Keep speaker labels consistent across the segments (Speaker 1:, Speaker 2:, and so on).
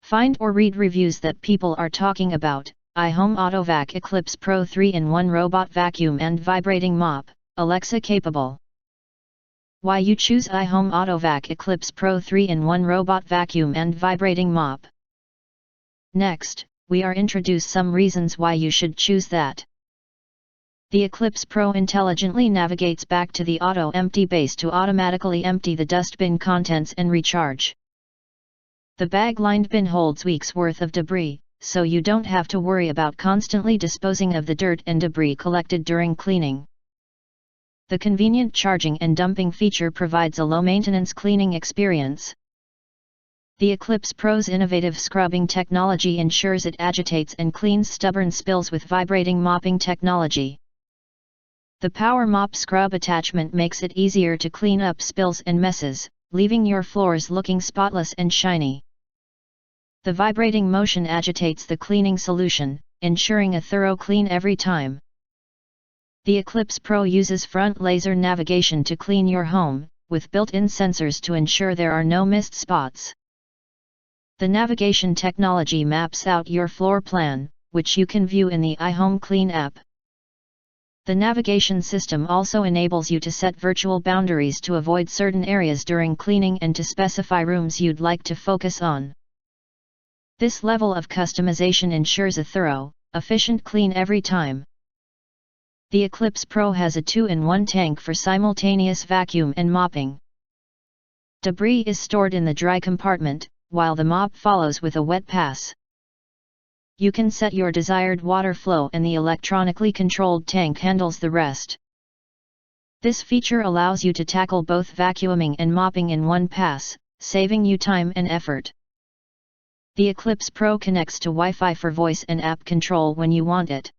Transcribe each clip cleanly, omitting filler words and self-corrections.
Speaker 1: Find or read reviews that people are talking about. iHome AutoVac Eclipse Pro 3-in-1 Robot Vacuum and Vibrating Mop, Alexa capable. Why you choose iHome AutoVac Eclipse Pro 3-in-1 Robot Vacuum and Vibrating Mop. Next, we are introduce some reasons why you should choose that. The Eclipse Pro intelligently navigates back to the auto empty base to automatically empty the dustbin contents and recharge. The bag-lined bin holds weeks' worth of debris, so you don't have to worry about constantly disposing of the dirt and debris collected during cleaning. The convenient charging and dumping feature provides a low-maintenance cleaning experience. The Eclipse Pro's innovative scrubbing technology ensures it agitates and cleans stubborn spills with vibrating mopping technology. The Power Mop Scrub attachment makes it easier to clean up spills and messes, leaving your floors looking spotless and shiny. The vibrating motion agitates the cleaning solution, ensuring a thorough clean every time. The Eclipse Pro uses front laser navigation to clean your home, with built-in sensors to ensure there are no missed spots. The navigation technology maps out your floor plan, which you can view in the iHome Clean app. The navigation system also enables you to set virtual boundaries to avoid certain areas during cleaning and to specify rooms you'd like to focus on. This level of customization ensures a thorough, efficient clean every time. The Eclipse Pro has a 2-in-1 tank for simultaneous vacuum and mopping. Debris is stored in the dry compartment, while the mop follows with a wet pass. You can set your desired water flow and the electronically controlled tank handles the rest. This feature allows you to tackle both vacuuming and mopping in one pass, saving you time and effort. The Eclipse Pro connects to Wi-Fi for voice and app control when you want it.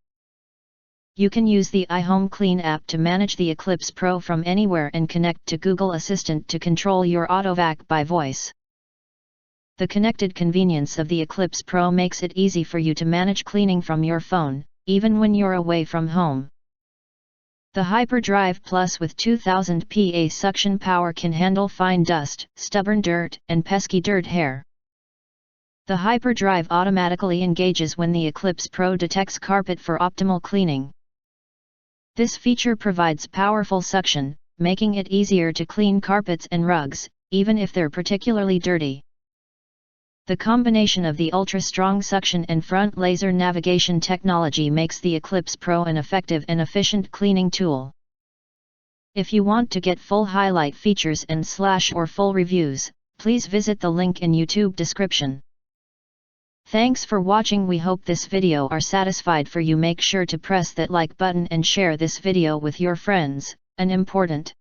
Speaker 1: You can use the iHome Clean app to manage the Eclipse Pro from anywhere and connect to Google Assistant to control your AutoVac by voice. The connected convenience of the Eclipse Pro makes it easy for you to manage cleaning from your phone, even when you're away from home. The Hyperdrive Plus with 2000 PA suction power can handle fine dust, stubborn dirt, and pesky dirt hair. The Hyperdrive automatically engages when the Eclipse Pro detects carpet for optimal cleaning. This feature provides powerful suction, making it easier to clean carpets and rugs, even if they're particularly dirty. The combination of the ultra-strong suction and front laser navigation technology makes the Eclipse Pro an effective and efficient cleaning tool. If you want to get full highlight features and / full reviews, please visit the link in YouTube description. Thanks for watching. We hope this video are satisfied for you. Make sure to press that like button and share this video with your friends, and important.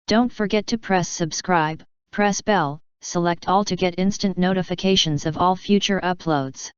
Speaker 1: Don't forget to press subscribe, press bell, select all to get instant notifications of all future uploads.